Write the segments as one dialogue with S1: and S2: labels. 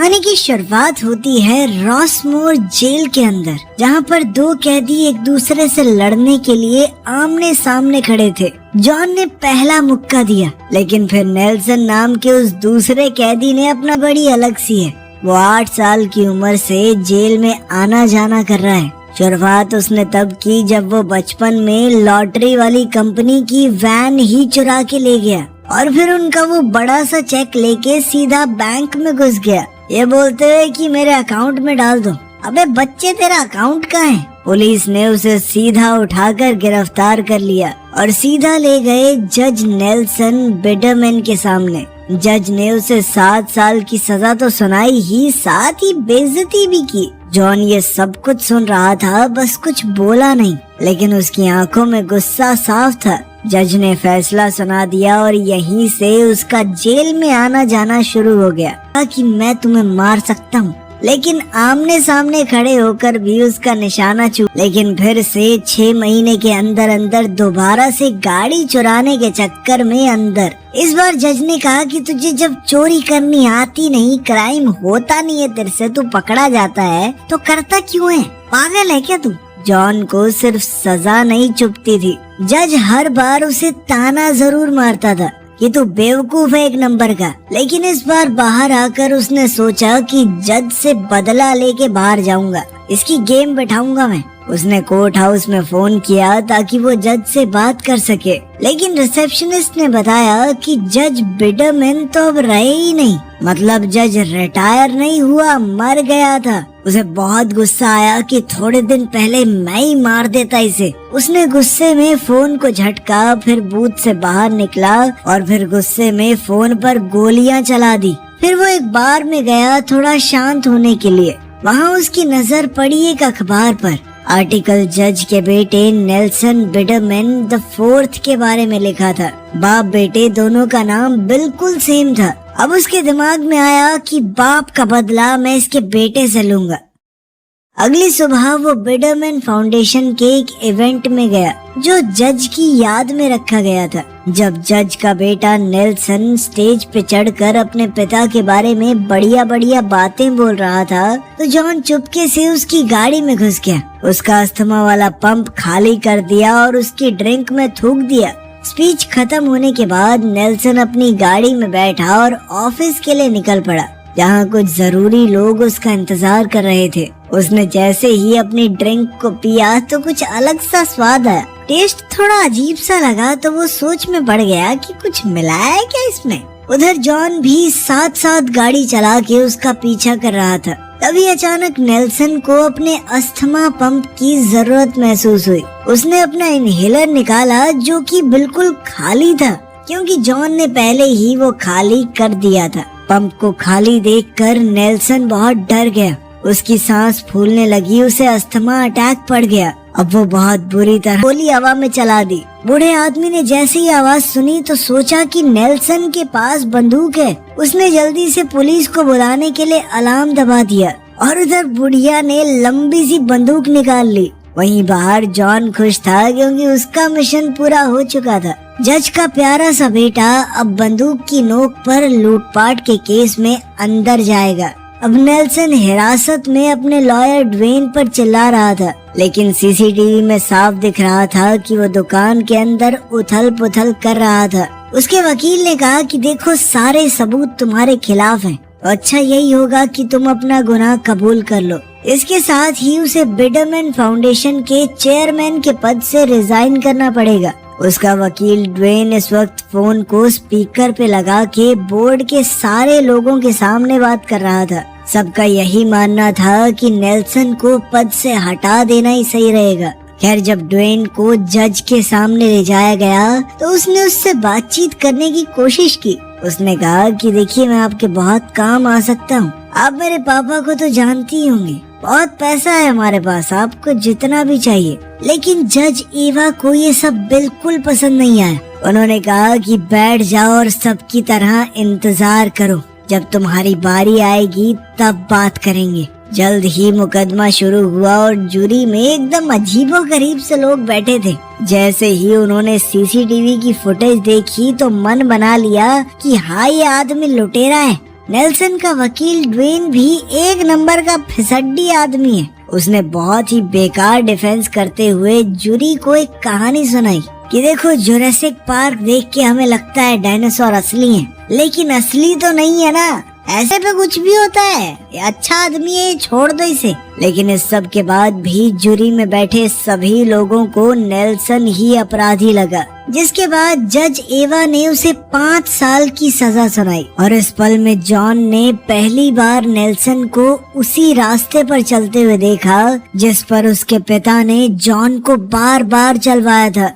S1: कहानी की शुरुआत होती है रॉसमोर जेल के अंदर, जहाँ पर दो कैदी एक दूसरे से लड़ने के लिए आमने सामने खड़े थे। जॉन ने पहला मुक्का दिया, लेकिन फिर नेल्सन नाम के उस दूसरे कैदी ने अपना बड़ी अलग सी है। वो 8 साल की उम्र से जेल में आना जाना कर रहा है। शुरुआत उसने तब की जब वो बचपन में लॉटरी वाली कंपनी की वैन ही चुरा के ले गया और फिर उनका वो बड़ा सा चेक लेके सीधा बैंक में घुस गया, ये बोलते हुए कि मेरे अकाउंट में डाल दो। अबे बच्चे, तेरा अकाउंट कहाँ है? पुलिस ने उसे सीधा उठाकर गिरफ्तार कर लिया और सीधा ले गए जज नेल्सन बिडरमैन के सामने। जज ने उसे 7 साल की सजा तो सुनाई ही, साथ ही बेइज्जती भी की। जॉन ये सब कुछ सुन रहा था, बस कुछ बोला नहीं, लेकिन उसकी आंखों में गुस्सा साफ था। जज ने फैसला सुना दिया और यहीं से उसका जेल में आना जाना शुरू हो गया कि मैं तुम्हें मार सकता हूँ, लेकिन आमने सामने खड़े होकर भी उसका निशाना चूक। लेकिन फिर से 6 महीने के अंदर अंदर दोबारा से गाड़ी चुराने के चक्कर में अंदर। इस बार जज ने कहा कि तुझे जब चोरी करनी आती नहीं, क्राइम होता नहीं है तेरे से, तू पकड़ा जाता है तो करता क्यों है? पागल है क्या तू? जॉन को सिर्फ सजा नहीं चुभती थी, जज हर बार उसे ताना जरूर मारता था कि तू बेवकूफ है एक नंबर का। लेकिन इस बार बाहर आकर उसने सोचा कि जज से बदला लेके बाहर जाऊंगा, इसकी गेम बैठाऊंगा मैं। उसने कोर्ट हाउस में फोन किया ताकि वो जज से बात कर सके, लेकिन रिसेप्शनिस्ट ने बताया कि जज बिडरमैन तो अब रहे ही नहीं, मतलब जज रिटायर नहीं हुआ, मर गया था। उसे बहुत गुस्सा आया कि थोड़े दिन पहले मैं ही मार देता इसे। उसने गुस्से में फोन को झटका, फिर बूथ से बाहर निकला और फिर गुस्से में फोन पर गोलियां चला दी। फिर वो एक बार में गया थोड़ा शांत होने के लिए। वहाँ उसकी नजर पड़ी एक अखबार पर। आर्टिकल जज के बेटे नेल्सन बिडरमैन द 4th के बारे में लिखा था। बाप बेटे दोनों का नाम बिल्कुल सेम था। अब उसके दिमाग में आया कि बाप का बदला मैं इसके बेटे से लूंगा। अगली सुबह वो बिडरमैन फाउंडेशन के एक इवेंट में गया जो जज की याद में रखा गया था। जब जज का बेटा नेल्सन स्टेज पे चढ़कर अपने पिता के बारे में बढ़िया बढ़िया बातें बोल रहा था, तो जॉन चुपके से उसकी गाड़ी में घुस गया। उसका अस्थमा वाला पंप खाली कर दिया और उसकी ड्रिंक में थूक दिया। स्पीच खत्म होने के बाद नेल्सन अपनी गाड़ी में बैठा और ऑफिस के लिए निकल पड़ा, जहाँ कुछ जरूरी लोग उसका इंतजार कर रहे थे। उसने जैसे ही अपनी ड्रिंक को पिया तो कुछ अलग सा स्वाद आया। टेस्ट थोड़ा अजीब सा लगा तो वो सोच में पड़ गया कि कुछ मिलाया है क्या इसमें। उधर जॉन भी साथ साथ गाड़ी चला के उसका पीछा कर रहा था। तभी अचानक नेल्सन को अपने अस्थमा पंप की जरूरत महसूस हुई। उसने अपना इनहेलर निकाला जो कि बिल्कुल खाली था, क्योंकि जॉन ने पहले ही वो खाली कर दिया था। पंप को खाली देखकर नेल्सन बहुत डर गया। उसकी सांस फूलने लगी, उसे अस्थमा अटैक पड़ गया। अब वो बहुत बुरी तरह गोली हवा में चला दी। बूढ़े आदमी ने जैसे ही आवाज सुनी तो सोचा कि नेल्सन के पास बंदूक है। उसने जल्दी से पुलिस को बुलाने के लिए अलार्म दबा दिया और उधर बुढ़िया ने लंबी सी बंदूक निकाल ली। वहीं बाहर जॉन खुश था क्योंकि उसका मिशन पूरा हो चुका था। जज का प्यारा सा बेटा अब बंदूक की नोक पर लूटपाट के केस में अंदर जाएगा। अब नेल्सन हिरासत में अपने लॉयर ड्वेन पर चिल्ला रहा था, लेकिन सीसीटीवी में साफ दिख रहा था कि वो दुकान के अंदर उथल पुथल कर रहा था। उसके वकील ने कहा कि देखो, सारे सबूत तुम्हारे खिलाफ हैं, तो अच्छा यही होगा कि तुम अपना गुनाह कबूल कर लो। इसके साथ ही उसे बिडरमैन फाउंडेशन के चेयरमैन के पद से रिजाइन करना पड़ेगा। उसका वकील ड्वेन इस वक्त फोन को स्पीकर पे लगा के बोर्ड के सारे लोगों के सामने बात कर रहा था। सबका यही मानना था कि नेल्सन को पद से हटा देना ही सही रहेगा। खैर, जब ड्वेन को जज के सामने ले जाया गया तो उसने उससे बातचीत करने की कोशिश की। उसने कहा कि देखिए, मैं आपके बहुत काम आ सकता हूँ। आप मेरे पापा को तो जानती होंगी, बहुत पैसा है हमारे पास, आपको जितना भी चाहिए। लेकिन जज एवा को ये सब बिल्कुल पसंद नहीं आया। उन्होंने कहा कि बैठ जाओ और सबकी तरह इंतजार करो, जब तुम्हारी बारी आएगी तब बात करेंगे। जल्द ही मुकदमा शुरू हुआ और जूरी में एकदम अजीबोगरीब से लोग बैठे थे। जैसे ही उन्होंने सीसीटीवी की फुटेज देखी तो मन बना लिया कि हाँ, ये आदमी लुटेरा है। नेल्सन का वकील ड्वेन भी एक नंबर का फिसड्डी आदमी है। उसने बहुत ही बेकार डिफेंस करते हुए जूरी को एक कहानी सुनाई कि देखो, जुरासिक पार्क देख के हमें लगता है डायनासोर असली हैं, लेकिन असली तो नहीं है ना, ऐसे पे कुछ भी होता है, ये अच्छा आदमी है, छोड़ दो इसे। लेकिन इस सब के बाद भी जूरी में बैठे सभी लोगों को नेल्सन ही अपराधी लगा, जिसके बाद जज एवा ने उसे 5 साल की सजा सुनाई। और इस पल में जॉन ने पहली बार नेल्सन को उसी रास्ते पर चलते हुए देखा जिस पर उसके पिता ने जॉन को बार बार चलवाया था।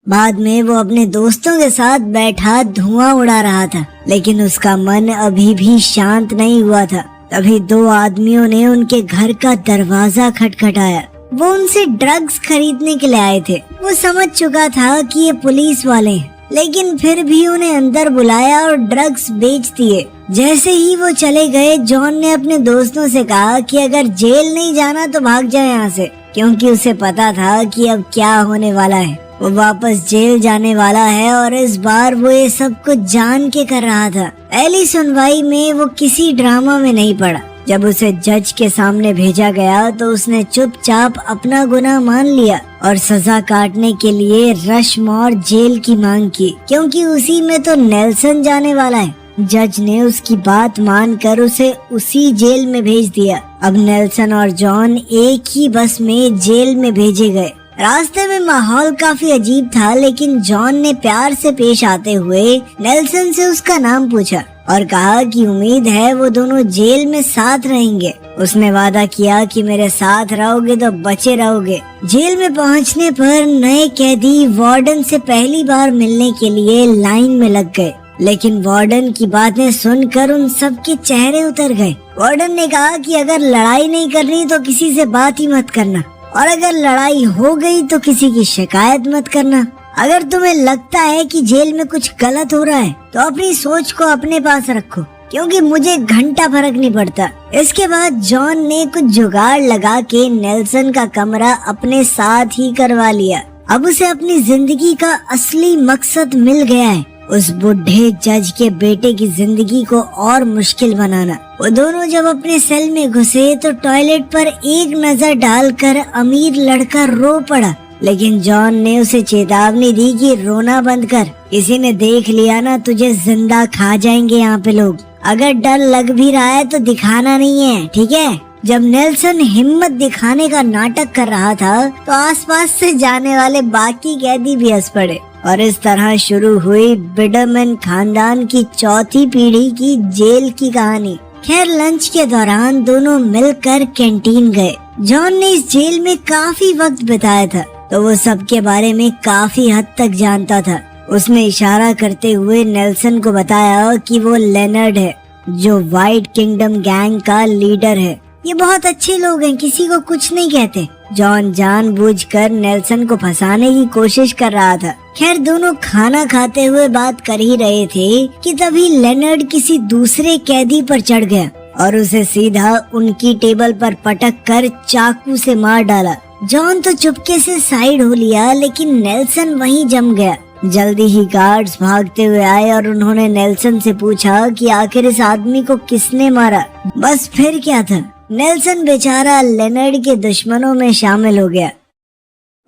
S1: बाद में वो अपने दोस्तों के साथ बैठा धुआं उड़ा रहा था, लेकिन उसका मन अभी भी शांत नहीं हुआ था। तभी 2 आदमियों ने उनके घर का दरवाजा खटखटाया। वो उनसे ड्रग्स खरीदने के लिए आए थे। वो समझ चुका था कि ये पुलिस वाले हैं, लेकिन फिर भी उन्हें अंदर बुलाया और ड्रग्स बेच दिए। जैसे ही वो चले गए, जॉन ने अपने दोस्तों से कहा कि अगर जेल नहीं जाना तो भाग जाए यहाँ से, क्योंकि उसे पता था कि अब क्या होने वाला है। वो वापस जेल जाने वाला है और इस बार वो ये सब कुछ जान के कर रहा था। पहली सुनवाई में वो किसी ड्रामा में नहीं पड़ा। जब उसे जज के सामने भेजा गया तो उसने चुपचाप अपना गुनाह मान लिया और सजा काटने के लिए रशमोर जेल की मांग की, क्योंकि उसी में तो नेल्सन जाने वाला है। जज ने उसकी बात मानकर उसे उसी जेल में भेज दिया। अब नेल्सन और जॉन एक ही बस में जेल में भेजे गए। रास्ते में माहौल काफी अजीब था, लेकिन जॉन ने प्यार से पेश आते हुए नेल्सन से उसका नाम पूछा और कहा कि उम्मीद है वो दोनों जेल में साथ रहेंगे। उसने वादा किया कि मेरे साथ रहोगे तो बचे रहोगे। जेल में पहुंचने पर नए कैदी वार्डन से पहली बार मिलने के लिए लाइन में लग गए, लेकिन वार्डन की बातें सुनकर उन सब के चेहरे उतर गए। वार्डन ने कहा कि अगर लड़ाई नहीं करनी तो किसी से बात ही मत करना, और अगर लड़ाई हो गई तो किसी की शिकायत मत करना। अगर तुम्हें लगता है कि जेल में कुछ गलत हो रहा है तो अपनी सोच को अपने पास रखो, क्योंकि मुझे घंटा फर्क नहीं पड़ता। इसके बाद जॉन ने कुछ जुगाड़ लगा के नेल्सन का कमरा अपने साथ ही करवा लिया। अब उसे अपनी जिंदगी का असली मकसद मिल गया है, उस बुढ़े जज के बेटे की जिंदगी को और मुश्किल बनाना। वो दोनों जब अपने सेल में घुसे तो टॉयलेट पर एक नजर डालकर अमीर लड़का रो पड़ा, लेकिन जॉन ने उसे चेतावनी दी कि रोना बंद कर, किसी ने देख लिया ना तुझे जिंदा खा जाएंगे यहाँ पे लोग। अगर डर लग भी रहा है तो दिखाना नहीं है, ठीक है। जब नेल्सन हिम्मत दिखाने का नाटक कर रहा था तो आसपास से जाने वाले बाकी कैदी भी हंस पड़े और इस तरह शुरू हुई बिडरमैन खानदान की चौथी पीढ़ी की जेल की कहानी। खैर, लंच के दौरान दोनों मिलकर कैंटीन गए। जॉन ने इस जेल में काफी वक्त बिताया था, तो वो सबके बारे में काफी हद तक जानता था। उसने इशारा करते हुए नेल्सन को बताया कि वो लेनर्ड है, जो व्हाइट किंगडम गैंग का लीडर है। ये बहुत अच्छे लोग हैं, किसी को कुछ नहीं कहते। जॉन जानबूझकर नेल्सन को फंसाने की कोशिश कर रहा था। खैर, दोनों खाना खाते हुए बात कर ही रहे थे कि तभी लेनर्ड किसी दूसरे कैदी पर चढ़ गया और उसे सीधा उनकी टेबल पर पटक कर चाकू से मार डाला। जॉन तो चुपके से साइड हो लिया, लेकिन नेल्सन वहीं जम गया। जल्दी ही गार्ड्स भागते हुए आए और उन्होंने नेल्सन से पूछा कि आखिर इस आदमी को किसने मारा। बस फिर क्या था, नेल्सन बेचारा लेनर्ड के दुश्मनों में शामिल हो गया।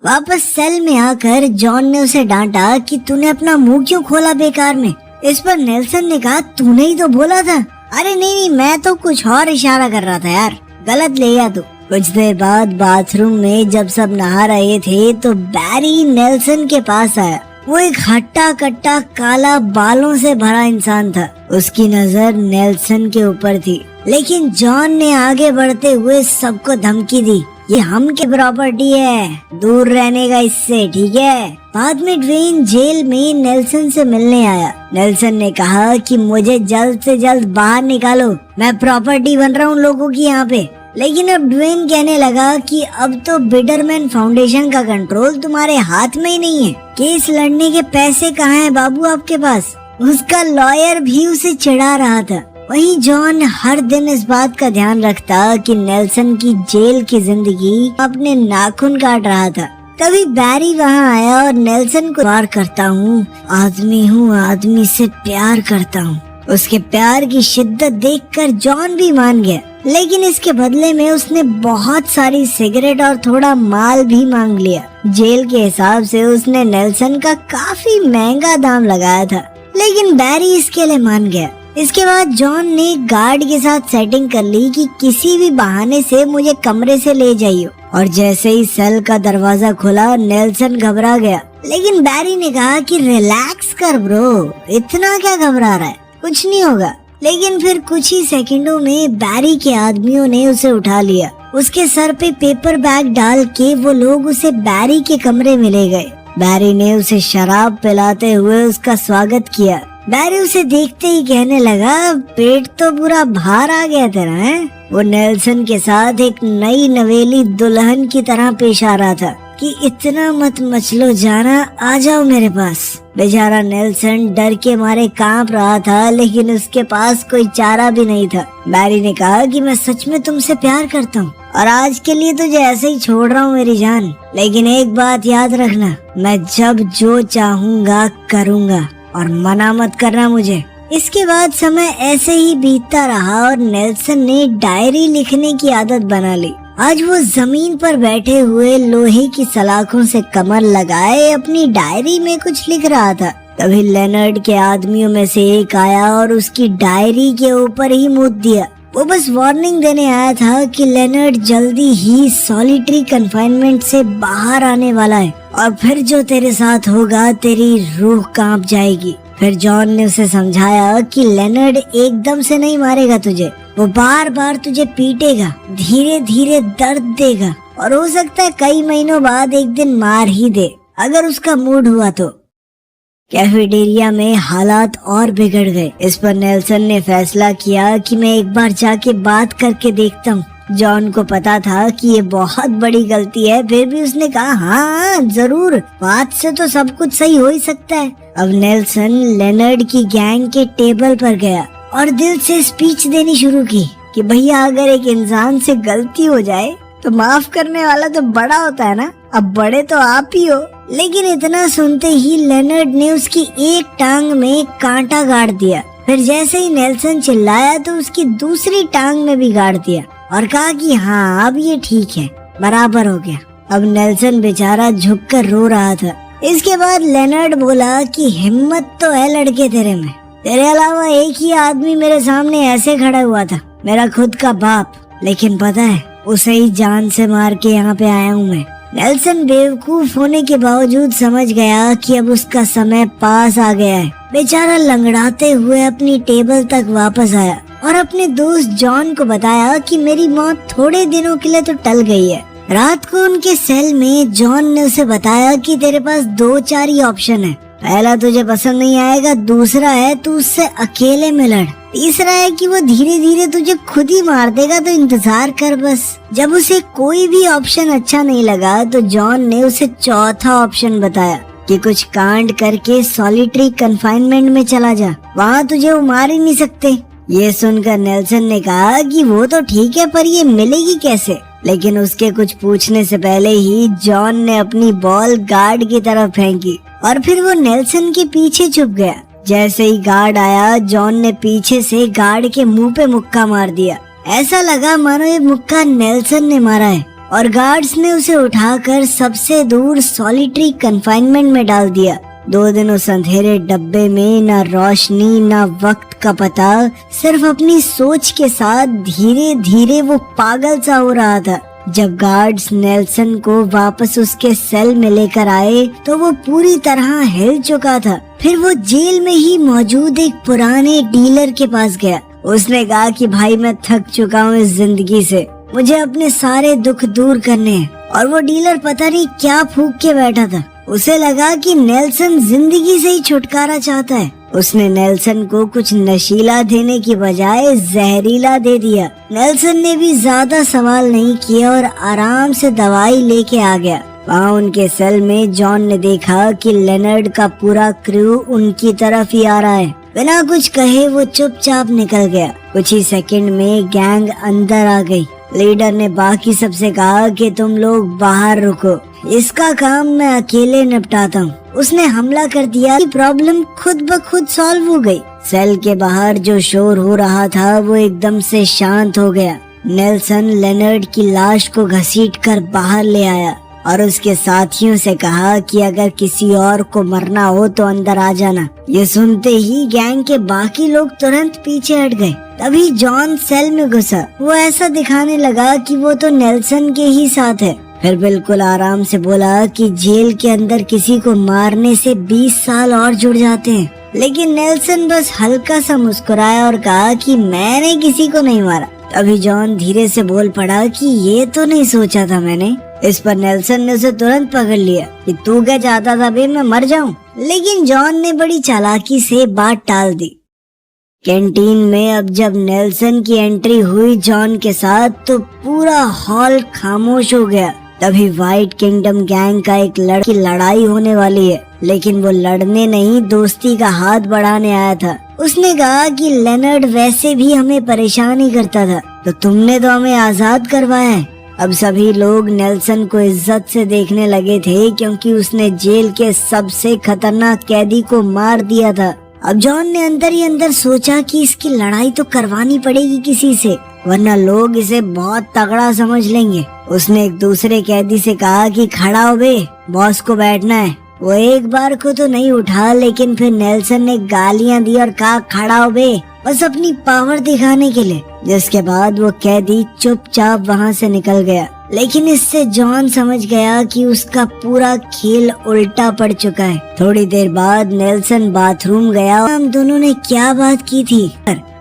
S1: वापस सेल में आकर जॉन ने उसे डांटा कि तूने अपना मुंह क्यों खोला बेकार में। इस पर नेल्सन ने कहा, तूने ही तो बोला था। अरे नहीं, मैं तो कुछ और इशारा कर रहा था यार, गलत ले गया तू। कुछ देर बाद बाथरूम में जब सब नहा रहे थे तो बैरी नेल्सन के पास आया। वो एक हट्टा कट्टा काला बालों से भरा इंसान था। उसकी नजर नेल्सन के ऊपर थी, लेकिन जॉन ने आगे बढ़ते हुए सबको धमकी दी, ये हम की प्रॉपर्टी है, दूर रहने का इससे, ठीक है। बाद में ड्वेन जेल में नेल्सन से मिलने आया। नेल्सन ने कहा कि मुझे जल्द से जल्द बाहर निकालो, मैं प्रॉपर्टी बन रहा हूँ लोगों की यहाँ पे। लेकिन अब ड्वेन कहने लगा कि अब तो बिडरमैन फाउंडेशन का कंट्रोल तुम्हारे हाथ में ही नहीं है, केस लड़ने के पैसे कहाँ हैं बाबू आपके पास। उसका लॉयर भी उसे चिढ़ा रहा था। वहीं जॉन हर दिन इस बात का ध्यान रखता कि नेल्सन की जेल की जिंदगी अपने नाखून काट रहा था। तभी बैरी वहाँ आया और नेल्सन को प्यार करता हूँ, आदमी हूँ, आदमी से प्यार करता हूँ, उसके प्यार की शिद्दत देखकर जॉन भी मान गया, लेकिन इसके बदले में उसने बहुत सारी सिगरेट और थोड़ा माल भी मांग लिया। जेल के हिसाब से उसने नेल्सन का काफी महंगा दाम लगाया था, लेकिन बैरी इसके लिए मान गया। इसके बाद जॉन ने गार्ड के साथ सेटिंग कर ली कि किसी भी बहाने से मुझे कमरे से ले जाइए, और जैसे ही सेल का दरवाजा खुला नेल्सन घबरा गया, लेकिन बैरी ने कहा कि रिलैक्स कर ब्रो, इतना क्या घबरा रहा है, कुछ नहीं होगा। लेकिन फिर कुछ ही सेकंडों में बैरी के आदमियों ने उसे उठा लिया। उसके सर पे पेपर बैग डाल के वो लोग उसे बैरी के कमरे में ले गए। बैरी ने उसे शराब पिलाते हुए उसका स्वागत किया। बैरी उसे देखते ही कहने लगा, पेट तो पूरा बाहर आ गया तेरा है। वो नेल्सन के साथ एक नई नवेली दुल्हन की तरह पेश आ रहा था कि इतना मत मचलो जाना, आ जाओ मेरे पास। बेचारा नेल्सन डर के मारे कांप रहा था, लेकिन उसके पास कोई चारा भी नहीं था। बैरी ने कहा कि मैं सच में तुमसे प्यार करता हूँ और आज के लिए तुझे ऐसे ही छोड़ रहा हूँ मेरी जान, लेकिन एक बात याद रखना, मैं जब जो चाहूँगा करूँगा और मना मत करना मुझे। इसके बाद समय ऐसे ही बीतता रहा और नेल्सन ने डायरी लिखने की आदत बना ली। आज वो जमीन पर बैठे हुए लोहे की सलाखों से कमर लगाए अपनी डायरी में कुछ लिख रहा था। तभी लेनर्ड के आदमियों में से एक आया और उसकी डायरी के ऊपर ही मुद्द दिया। वो बस वार्निंग देने आया था कि लेनर्ड जल्दी ही सॉलिटरी कन्फाइनमेंट से बाहर आने वाला है और फिर जो तेरे साथ होगा तेरी रूह कांप जाएगी। फिर जॉन ने उसे समझाया कि लेनर्ड एकदम से नहीं मारेगा तुझे, वो बार बार तुझे पीटेगा, धीरे धीरे दर्द देगा और हो सकता है कई महीनों बाद एक दिन मार ही दे अगर उसका मूड हुआ तो। कैफेटेरिया में हालात और बिगड़ गए। इस पर नेल्सन ने फैसला किया कि मैं एक बार जाके बात करके देखता हूँ। जॉन को पता था कि ये बहुत बड़ी गलती है, फिर भी उसने कहा हाँ जरूर, बात से तो सब कुछ सही हो ही सकता है। अब नेल्सन लेनर्ड की गैंग के टेबल पर गया और दिल से स्पीच देनी शुरू की कि भैया अगर एक इंसान से गलती हो जाए तो माफ करने वाला तो बड़ा होता है ना, अब बड़े तो आप ही हो। लेकिन इतना सुनते ही लेनर्ड ने उसकी एक टांग में कांटा गाड़ दिया। फिर जैसे ही नेल्सन चिल्लाया तो उसकी दूसरी टांग में भी गाड़ दिया और कहा कि हाँ अब ये ठीक है, बराबर हो गया। अब नेल्सन बेचारा झुककर रो रहा था। इसके बाद लेनर्ड बोला कि हिम्मत तो है लड़के तेरे में, तेरे अलावा एक ही आदमी मेरे सामने ऐसे खड़ा हुआ था, मेरा खुद का बाप, लेकिन पता है उसे ही जान से मार के यहाँ पे आया हूँ मैं। नेल्सन बेवकूफ होने के बावजूद समझ गया कि अब उसका समय पास आ गया है। बेचारा लंगड़ाते हुए अपनी टेबल तक वापस आया और अपने दोस्त जॉन को बताया कि मेरी मौत थोड़े दिनों के लिए तो टल गई है। रात को उनके सेल में जॉन ने उसे बताया कि तेरे पास 2-4 ही ऑप्शन है, पहला तुझे पसंद नहीं आएगा, दूसरा है तू उससे अकेले में लड़, तीसरा है कि वो धीरे धीरे तुझे खुद ही मार देगा, तो इंतजार कर बस। जब उसे कोई भी ऑप्शन अच्छा नहीं लगा तो जॉन ने उसे चौथा ऑप्शन बताया कि कुछ कांड करके सॉलिटरी कन्फाइनमेंट में चला जा, वहाँ तुझे वो मार ही नहीं सकते। ये सुनकर नेल्सन ने कहा कि वो तो ठीक है, पर ये मिलेगी कैसे। लेकिन उसके कुछ पूछने से पहले ही जॉन ने अपनी बॉल गार्ड की तरफ फेंकी और फिर वो नेल्सन के पीछे छुप गया। जैसे ही गार्ड आया जॉन ने पीछे से गार्ड के मुंह पे मुक्का मार दिया। ऐसा लगा मानो ये मुक्का नेल्सन ने मारा है और गार्ड्स ने उसे उठाकर सबसे दूर सॉलिटरी कन्फाइनमेंट में डाल दिया। 2 दिन उस अंधेरे डब्बे में न रोशनी न वक्त का पता, सिर्फ अपनी सोच के साथ धीरे धीरे वो पागल सा हो रहा था। जब गार्ड्स नेल्सन को वापस उसके सेल में लेकर आए तो वो पूरी तरह हिल चुका था। फिर वो जेल में ही मौजूद एक पुराने डीलर के पास गया। उसने कहा कि भाई मैं थक चुका हूँ इस जिंदगी से, मुझे अपने सारे दुख दूर करने हैं। और वो डीलर पता नहीं क्या फूंक के बैठा था। उसे लगा कि नेल्सन जिंदगी से ही छुटकारा चाहता है। उसने नेल्सन को कुछ नशीला देने की बजाय जहरीला दे दिया। नेल्सन ने भी ज्यादा सवाल नहीं किया और आराम से दवाई लेके आ गया। वहाँ उनके सेल में जॉन ने देखा कि लेनर्ड का पूरा क्रू उनकी तरफ ही आ रहा है। बिना कुछ कहे वो चुपचाप निकल गया। कुछ ही सेकंड में गैंग अंदर आ गई। लीडर ने बाकी सबसे कहा कि तुम लोग बाहर रुको, इसका काम मैं अकेले निपटाता हूँ। उसने हमला कर दिया कि प्रॉब्लम खुद ब खुद सॉल्व हो गई। सेल के बाहर जो शोर हो रहा था वो एकदम से शांत हो गया। नेल्सन लेनर्ड की लाश को घसीटकर बाहर ले आया और उसके साथियों से कहा कि अगर किसी और को मरना हो तो अंदर आ जाना। ये सुनते ही गैंग के बाकी लोग तुरंत पीछे हट गए। तभी जॉन सेल में घुसा। वो ऐसा दिखाने लगा कि वो तो नेल्सन के ही साथ है। फिर बिल्कुल आराम से बोला कि जेल के अंदर किसी को मारने से 20 साल और जुड़ जाते हैं। लेकिन नेल्सन बस हल्का सा मुस्कुराया और कहा कि मैंने किसी को नहीं मारा। तभी जॉन धीरे से बोल पड़ा कि ये तो नहीं सोचा था मैंने। इस पर नेल्सन ने उसे तुरंत पकड़ लिया कि तू क्या चाहता था बे, मैं मर जाऊं। लेकिन जॉन ने बड़ी चालाकी से बात टाल दी। कैंटीन में अब जब नेल्सन की एंट्री हुई जॉन के साथ तो पूरा हॉल खामोश हो गया। तभी व्हाइट किंगडम गैंग का एक लड़की लड़ाई होने वाली है, लेकिन वो लड़ने नहीं दोस्ती का हाथ बढ़ाने आया था। उसने कहा कि लेनर्ड वैसे भी हमें परेशान ही करता था, तो तुमने तो हमें आजाद करवाया है। अब सभी लोग नेल्सन को इज्जत से देखने लगे थे क्योंकि उसने जेल के सबसे खतरनाक कैदी को मार दिया था। अब जॉन ने अंदर ही अंदर सोचा कि इसकी लड़ाई तो करवानी पड़ेगी किसी से, वरना लोग इसे बहुत तगड़ा समझ लेंगे। उसने एक दूसरे कैदी से कहा कि खड़ा हो बे, बॉस को बैठना है। वो एक बार को तो नहीं उठा, लेकिन फिर नेल्सन ने गालियां दी और कहा खड़ा हो बे, बस अपनी पावर दिखाने के लिए। जिसके बाद वो कैदी चुपचाप वहाँ से निकल गया। लेकिन इससे जॉन समझ गया कि उसका पूरा खेल उल्टा पड़ चुका है। थोड़ी देर बाद नेल्सन बाथरूम गया। हम दोनों ने क्या बात की थी,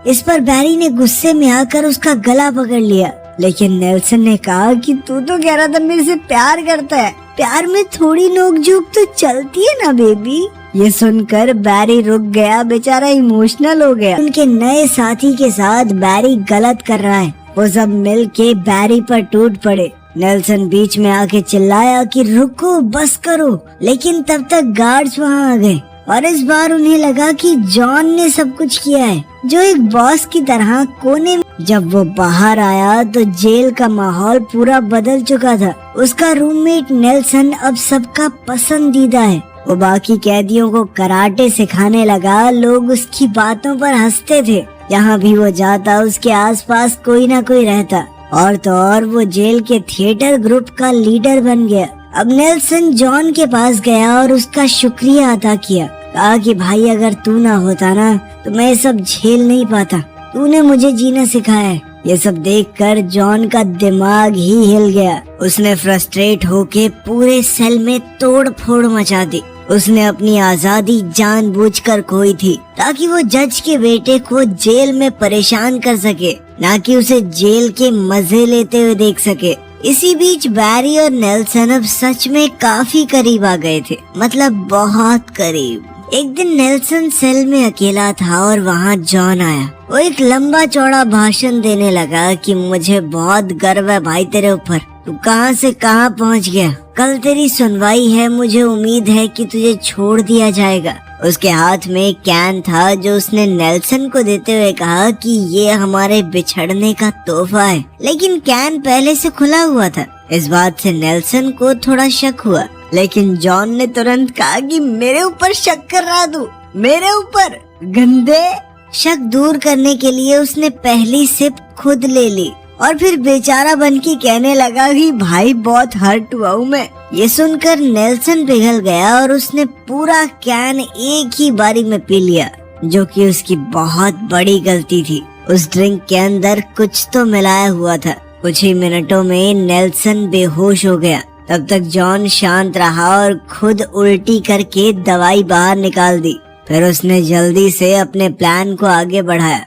S1: इस पर बैरी ने गुस्से में आकर उसका गला पकड़ लिया। लेकिन नेल्सन ने कहा कि तू तो कह रहा था मेरे से प्यार करता है, प्यार में थोड़ी नोक-झोंक तो चलती है ना बेबी। ये सुनकर बैरी रुक गया, बेचारा इमोशनल हो गया। उनके नए साथी के साथ बैरी गलत कर रहा है। वो सब मिल के बैरी पर टूट पड़े। नेल्सन बीच में आके चिल्लाया कि रुको, बस करो। लेकिन तब तक गार्ड्स वहाँ आ गए और इस बार उन्हें लगा कि जॉन ने सब कुछ किया है, जो एक बॉस की तरह कोने में। जब वो बाहर आया तो जेल का माहौल पूरा बदल चुका था। उसका रूममेट नेल्सन अब सबका पसंदीदा है। वो बाकी कैदियों को कराटे सिखाने लगा। लोग उसकी बातों पर हंसते थे। जहाँ भी वो जाता उसके आसपास कोई ना कोई रहता। और तो और वो जेल के थिएटर ग्रुप का लीडर बन गया। अब नेल्सन जॉन के पास गया और उसका शुक्रिया अदा किया। कहा कि भाई अगर तू ना होता ना तो मैं ये सब झेल नहीं पाता, तूने मुझे जीना सिखाया है। ये सब देखकर जॉन का दिमाग ही हिल गया। उसने फ्रस्ट्रेट होके पूरे सेल में तोड़ फोड़ मचा दी। उसने अपनी आजादी जानबूझकर खोई थी ताकि वो जज के बेटे को जेल में परेशान कर सके, ना कि उसे जेल के मजे लेते हुए देख सके। इसी बीच बैरी और नेल्सन अब सच में काफी करीब आ गए थे, मतलब बहुत करीब। एक दिन नेल्सन सेल में अकेला था और वहाँ जॉन आया। वो एक लंबा चौड़ा भाषण देने लगा कि मुझे बहुत गर्व है भाई तेरे ऊपर, तू कहाँ से कहाँ पहुँच गया। कल तेरी सुनवाई है, मुझे उम्मीद है कि तुझे छोड़ दिया जाएगा। उसके हाथ में एक कैन था जो उसने नेल्सन को देते हुए कहा कि ये हमारे बिछड़ने का तोहफा है। लेकिन कैन पहले से खुला हुआ था। इस बात से नेल्सन को थोड़ा शक हुआ, लेकिन जॉन ने तुरंत कहा कि मेरे ऊपर शक कर रहा तू, मेरे ऊपर गंदे। शक दूर करने के लिए उसने पहली सिप खुद ले ली और फिर बेचारा बन के कहने लगा कि भाई बहुत हर्ट हुआ हूँ मैं। ये सुनकर नेल्सन पिघल गया और उसने पूरा कैन एक ही बारी में पी लिया, जो कि उसकी बहुत बड़ी गलती थी। उस ड्रिंक के अंदर कुछ तो मिलाया हुआ था। कुछ ही मिनटों में नेल्सन बेहोश हो गया। तब तक जॉन शांत रहा और खुद उल्टी करके दवाई बाहर निकाल दी। फिर उसने जल्दी से अपने प्लान को आगे बढ़ाया।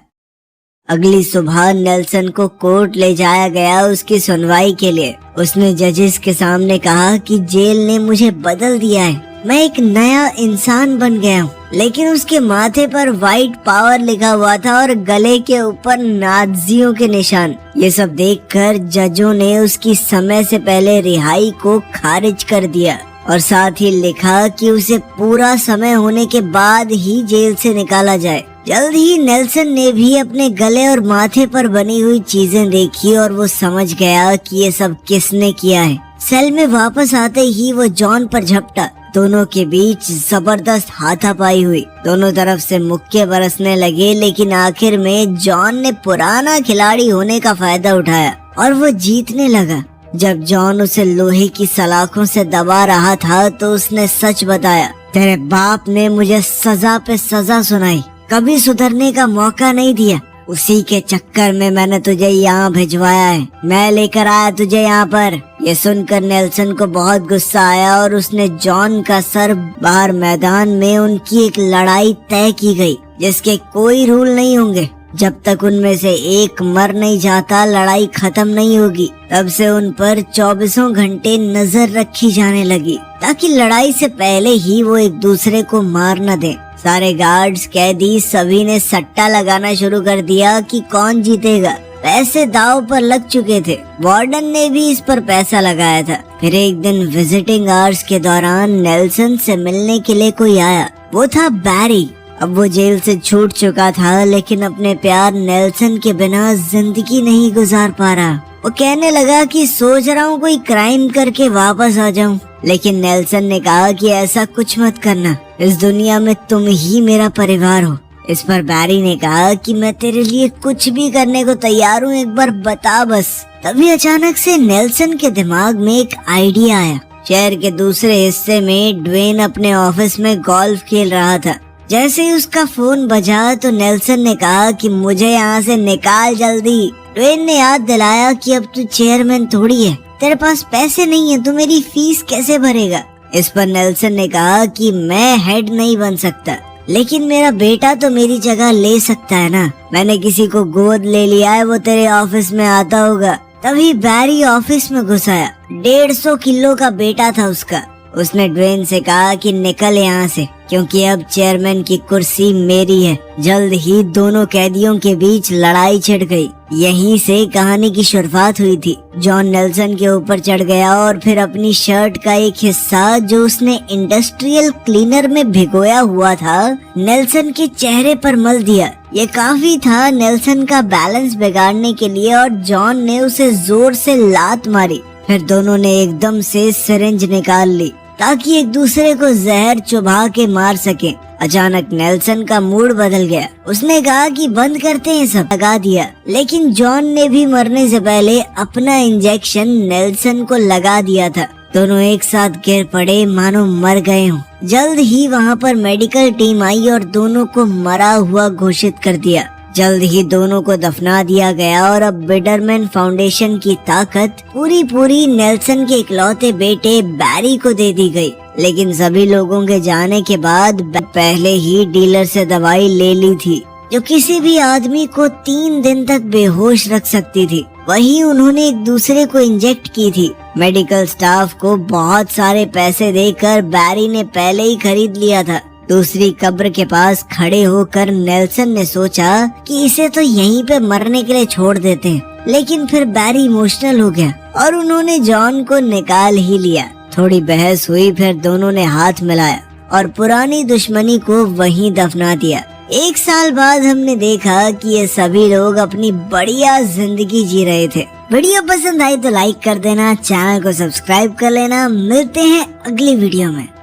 S1: अगली सुबह नेल्सन को कोर्ट ले जाया गया उसकी सुनवाई के लिए। उसने जजेस के सामने कहा कि जेल ने मुझे बदल दिया है, मैं एक नया इंसान बन गया हूँ। लेकिन उसके माथे पर व्हाइट पावर लिखा हुआ था और गले के ऊपर नाजियों के निशान। ये सब देखकर जजों ने उसकी समय से पहले रिहाई को खारिज कर दिया और साथ ही लिखा कि उसे पूरा समय होने के बाद ही जेल से निकाला जाए। जल्द ही नेल्सन ने भी अपने गले और माथे पर बनी हुई चीजें देखी और वो समझ गया कि ये सब किसने किया है। सेल में वापस आते ही वो जॉन पर झपटा। दोनों के बीच जबरदस्त हाथापाई हुई। दोनों तरफ से मुक्के बरसने लगे, लेकिन आखिर में जॉन ने पुराना खिलाड़ी होने का फायदा उठाया और वो जीतने लगा। जब जॉन उसे लोहे की सलाखों से दबा रहा था तो उसने सच बताया, तेरे बाप ने मुझे सजा पे सजा सुनाई, कभी सुधरने का मौका नहीं दिया। उसी के चक्कर में मैंने तुझे यहाँ भिजवाया है, मैं लेकर आया तुझे यहाँ पर। ये सुनकर नेल्सन को बहुत गुस्सा आया और उसने जॉन का सर बाहर मैदान में उनकी एक लड़ाई तय की गई, जिसके कोई रूल नहीं होंगे। जब तक उनमें से एक मर नहीं जाता लड़ाई खत्म नहीं होगी। तब से उन पर 24 घंटे नजर रखी जाने लगी, ताकि लड़ाई से पहले ही वो एक दूसरे को मार न दें। सारे गार्ड्स, कैदी सभी ने सट्टा लगाना शुरू कर दिया कि कौन जीतेगा। पैसे दांव पर लग चुके थे। वार्डन ने भी इस पर पैसा लगाया था। फिर एक दिन विजिटिंग आवर्स के दौरान नेल्सन से मिलने के लिए कोई आया। वो था बैरी। अब वो जेल से छूट चुका था, लेकिन अपने प्यार नेल्सन के बिना जिंदगी नहीं गुजार पा रहा। वो कहने लगा कि सोच रहा हूँ कोई क्राइम करके वापस आ जाऊँ, लेकिन नेल्सन ने कहा कि ऐसा कुछ मत करना, इस दुनिया में तुम ही मेरा परिवार हो। इस पर बैरी ने कहा कि मैं तेरे लिए कुछ भी करने को तैयार हूँ, एक बार बता बस। तभी अचानक से नेल्सन के दिमाग में एक आइडिया आया। शहर के दूसरे हिस्से में ड्वेन अपने ऑफिस में गोल्फ खेल रहा था। जैसे ही उसका फोन बजा तो नेल्सन ने कहा कि मुझे यहाँ से निकाल जल्दी। ड्वेन ने याद दिलाया कि अब तू चेयरमैन थोड़ी है, तेरे पास पैसे नहीं है, तू मेरी फीस कैसे भरेगा। इस पर नेल्सन ने कहा कि मैं हेड नहीं बन सकता, लेकिन मेरा बेटा तो मेरी जगह ले सकता है ना। मैंने किसी को गोद ले लिया है, वो तेरे ऑफिस में आता होगा। तभी बैरी ऑफिस में घुस आया। 150 किलो का बेटा था उसका। उसने ड्वेन से कहा कि निकल यहाँ से, क्योंकि अब चेयरमैन की कुर्सी मेरी है। जल्द ही दोनों कैदियों के बीच लड़ाई छिड़ गई। यहीं से कहानी की शुरुआत हुई थी। जॉन नेल्सन के ऊपर चढ़ गया और फिर अपनी शर्ट का एक हिस्सा जो उसने इंडस्ट्रियल क्लीनर में भिगोया हुआ था, नेल्सन के चेहरे पर मल दिया। ये काफी था नेल्सन का बैलेंस बिगाड़ने के लिए और जॉन ने उसे जोर से लात मारी। फिर दोनों ने एकदम से सिरिंज निकाल ली ताकि एक दूसरे को जहर चुभा के मार सके। अचानक नेल्सन का मूड बदल गया। उसने कहा कि बंद करते हैं सब, लगा दिया। लेकिन जॉन ने भी मरने से पहले अपना इंजेक्शन नेल्सन को लगा दिया था। दोनों एक साथ गिर पड़े मानो मर गए हों। जल्द ही वहाँ पर मेडिकल टीम आई और दोनों को मरा हुआ घोषित कर दिया। जल्द ही दोनों को दफना दिया गया और अब बिडरमैन फाउंडेशन की ताकत पूरी नेल्सन के इकलौते बेटे बैरी को दे दी गई। लेकिन सभी लोगों के जाने के बाद पहले ही डीलर से दवाई ले ली थी, जो किसी भी आदमी को 3 दिन तक बेहोश रख सकती थी। वही उन्होंने एक दूसरे को इंजेक्ट की थी। मेडिकल स्टाफ को बहुत सारे पैसे देकर बैरी ने पहले ही खरीद लिया था। दूसरी कब्र के पास खड़े होकर नेल्सन ने सोचा कि इसे तो यहीं पे मरने के लिए छोड़ देते हैं, लेकिन फिर बैरी इमोशनल हो गया और उन्होंने जॉन को निकाल ही लिया। थोड़ी बहस हुई, फिर दोनों ने हाथ मिलाया और पुरानी दुश्मनी को वहीं दफना दिया। 1 साल बाद हमने देखा कि ये सभी लोग अपनी बढ़िया जिंदगी जी रहे थे। वीडियो पसंद आई तो लाइक कर देना, चैनल को सब्सक्राइब कर लेना। मिलते हैं अगली वीडियो में।